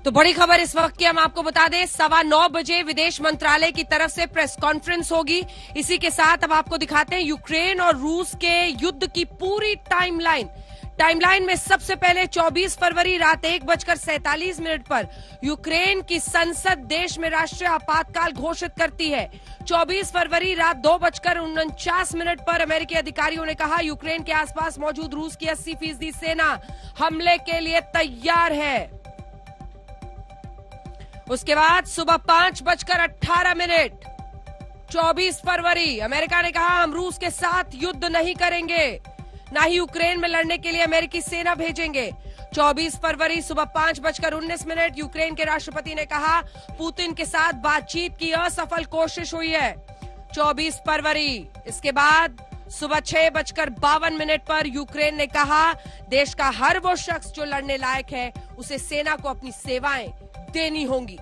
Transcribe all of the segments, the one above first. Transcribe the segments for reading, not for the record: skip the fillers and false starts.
तो बड़ी खबर इस वक्त की हम आपको बता दें, 9:15 बजे विदेश मंत्रालय की तरफ से प्रेस कॉन्फ्रेंस होगी। इसी के साथ अब आपको दिखाते हैं यूक्रेन और रूस के युद्ध की पूरी टाइमलाइन में सबसे पहले 24 फरवरी रात 1:47 पर यूक्रेन की संसद देश में राष्ट्रीय आपातकाल घोषित करती है। 24 फरवरी रात 2:49 पर अमेरिकी अधिकारियों ने कहा यूक्रेन के आसपास मौजूद रूस की 80% सेना हमले के लिए तैयार है। उसके बाद सुबह 5:18 24 फरवरी अमेरिका ने कहा हम रूस के साथ युद्ध नहीं करेंगे, ना ही यूक्रेन में लड़ने के लिए अमेरिकी सेना भेजेंगे। 24 फरवरी सुबह 5:19 यूक्रेन के राष्ट्रपति ने कहा पुतिन के साथ बातचीत की असफल कोशिश हुई है। 24 फरवरी इसके बाद सुबह 6:52 पर यूक्रेन ने कहा देश का हर वो शख्स जो लड़ने लायक है उसे सेना को अपनी सेवाएं देनी होंगी।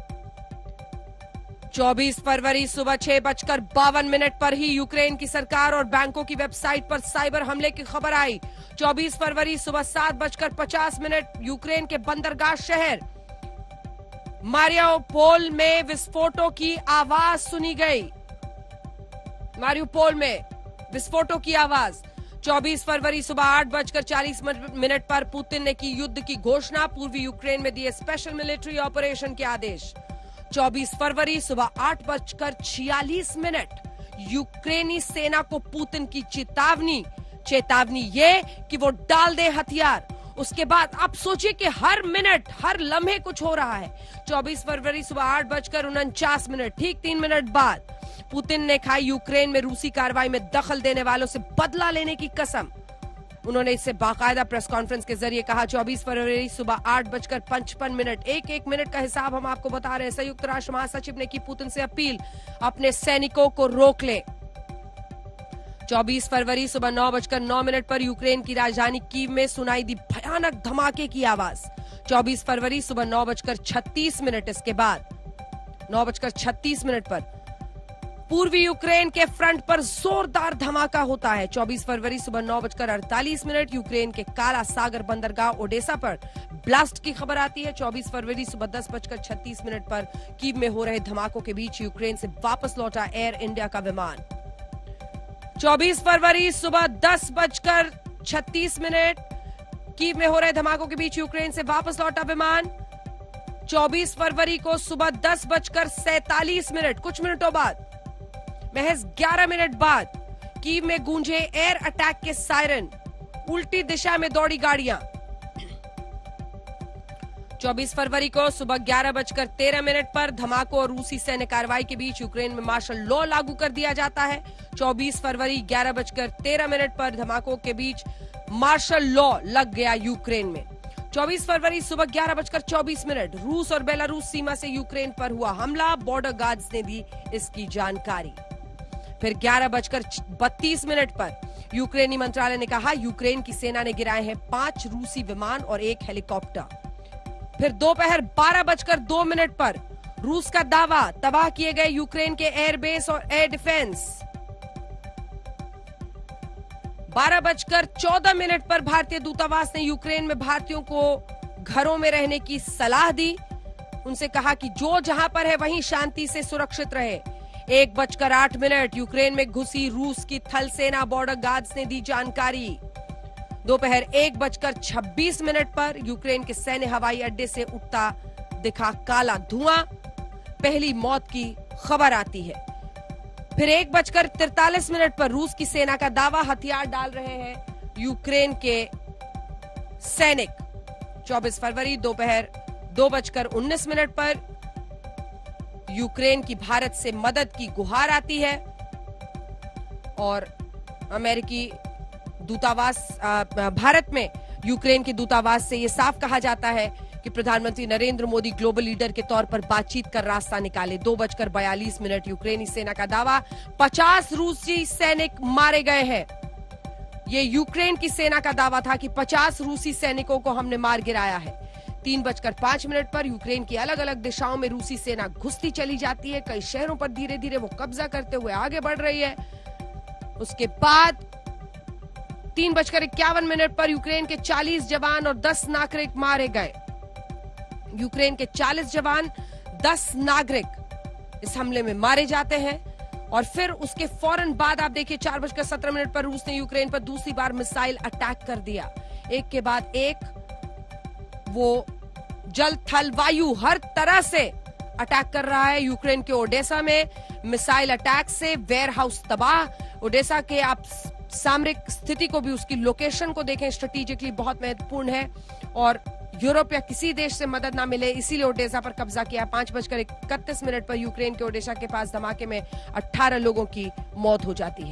24 फरवरी सुबह 6:52 पर ही यूक्रेन की सरकार और बैंकों की वेबसाइट पर साइबर हमले की खबर आई। 24 फरवरी सुबह 7:50 यूक्रेन के बंदरगाह शहर मारियोपोल में विस्फोटों की आवाज सुनी गई। मारियोपोल में विस्फोटों की आवाज। 24 फरवरी सुबह 8:40 पर पुतिन ने की युद्ध की घोषणा, पूर्वी यूक्रेन में दिए स्पेशल मिलिट्री ऑपरेशन के आदेश। 24 फरवरी सुबह 8:46 यूक्रेनी सेना को पुतिन की चेतावनी ये कि वो डाल दे हथियार। उसके बाद आप सोचिए कि हर मिनट हर लम्हे कुछ हो रहा है। 24 फरवरी सुबह 8:49 ठीक 3 मिनट बाद पुतिन ने खाई यूक्रेन में रूसी कार्रवाई में दखल देने वालों से बदला लेने की कसम। उन्होंने इससे बाकायदा प्रेस कॉन्फ्रेंस के जरिए कहा। 24 फरवरी सुबह 8:55 एक मिनट का हिसाब हम आपको बता रहे हैं। संयुक्त राष्ट्र महासचिव ने की पुतिन से अपील अपने सैनिकों को रोक ले। 24 फरवरी सुबह 9:09 पर यूक्रेन की राजधानी कीव में सुनाई दी भयानक धमाके की आवाज। 24 फरवरी सुबह 9:36 इसके बाद 9:36 पर पूर्वी यूक्रेन के फ्रंट पर जोरदार धमाका होता है। 24 फरवरी सुबह 9:48 यूक्रेन के काला सागर बंदरगाह ओडेसा पर ब्लास्ट की खबर आती है। 24 फरवरी सुबह 10:36 पर कीव में हो रहे धमाकों के बीच यूक्रेन से वापस लौटा एयर इंडिया का विमान। 24 फरवरी सुबह 10:36 कीव में हो रहे धमाकों के बीच यूक्रेन से वापस लौटा विमान। 24 फरवरी को सुबह 10:47 कुछ मिनटों बाद, महज 11 मिनट बाद कीव में गूंजे एयर अटैक के सायरन, उल्टी दिशा में दौड़ी गाड़ियां। 24 फरवरी को सुबह 11:13 पर धमाकों और रूसी सैन्य कार्रवाई के बीच यूक्रेन में मार्शल लॉ लागू कर दिया जाता है। 24 फरवरी 11:13 पर धमाकों के बीच मार्शल लॉ लग गया यूक्रेन में। 24 फरवरी सुबह 11:24 रूस और बेलारूस सीमा से यूक्रेन पर हुआ हमला, बॉर्डर गार्ड्स ने दी इसकी जानकारी। फिर 11:32 पर यूक्रेनी मंत्रालय ने कहा यूक्रेन की सेना ने गिराए हैं 5 रूसी विमान और 1 हेलीकॉप्टर। फिर दोपहर 12:02 पर रूस का दावा, तबाह किए गए यूक्रेन के एयरबेस और एयर डिफेंस। 12:14 पर भारतीय दूतावास ने यूक्रेन में भारतीयों को घरों में रहने की सलाह दी। उनसे कहा कि जो जहां पर है वहीं शांति से सुरक्षित रहे। 1:08 यूक्रेन में घुसी रूस की थल सेना, बॉर्डर गार्ड्स ने दी जानकारी। दोपहर 1:26 पर यूक्रेन के सैन्य हवाई अड्डे से उठता दिखा काला धुआं, पहली मौत की खबर आती है। फिर 1:43 पर रूस की सेना का दावा, हथियार डाल रहे हैं यूक्रेन के सैनिक। 24 फरवरी दोपहर 2:19 पर यूक्रेन की भारत से मदद की गुहार आती है और अमेरिकी दूतावास भारत में यूक्रेन के दूतावास से यह साफ कहा जाता है कि प्रधानमंत्री नरेंद्र मोदी ग्लोबल लीडर के तौर पर बातचीत कर रास्ता निकाले। 2:42 यूक्रेनी सेना का दावा, 50 रूसी सैनिक मारे गए हैं। ये यूक्रेन की सेना का दावा था कि 50 रूसी सैनिकों को हमने मार गिराया है। 3:05 पर यूक्रेन की अलग अलग दिशाओं में रूसी सेना घुसती चली जाती है। कई शहरों पर धीरे धीरे वो कब्जा करते हुए आगे बढ़ रही है। उसके बाद 3:51 पर यूक्रेन के 40 जवान और 10 नागरिक मारे गए। यूक्रेन के 40 जवान, 10 नागरिक इस हमले में मारे जाते हैं। और फिर उसके फौरन बाद आप देखिए 4:17 पर रूस ने यूक्रेन पर दूसरी बार मिसाइल अटैक कर दिया। एक के बाद एक वो जल, थल, वायु हर तरह से अटैक कर रहा है। यूक्रेन के ओडेसा में मिसाइल अटैक से वेयर हाउस तबाह। ओडेसा के आप सामरिक स्थिति को भी, उसकी लोकेशन को देखें, स्ट्रेटेजिकली बहुत महत्वपूर्ण है और यूरोप या किसी देश से मदद ना मिले, इसीलिए ओडेसा पर कब्जा किया। 5:31 पर यूक्रेन के ओडेसा के पास धमाके में 18 लोगों की मौत हो जाती है।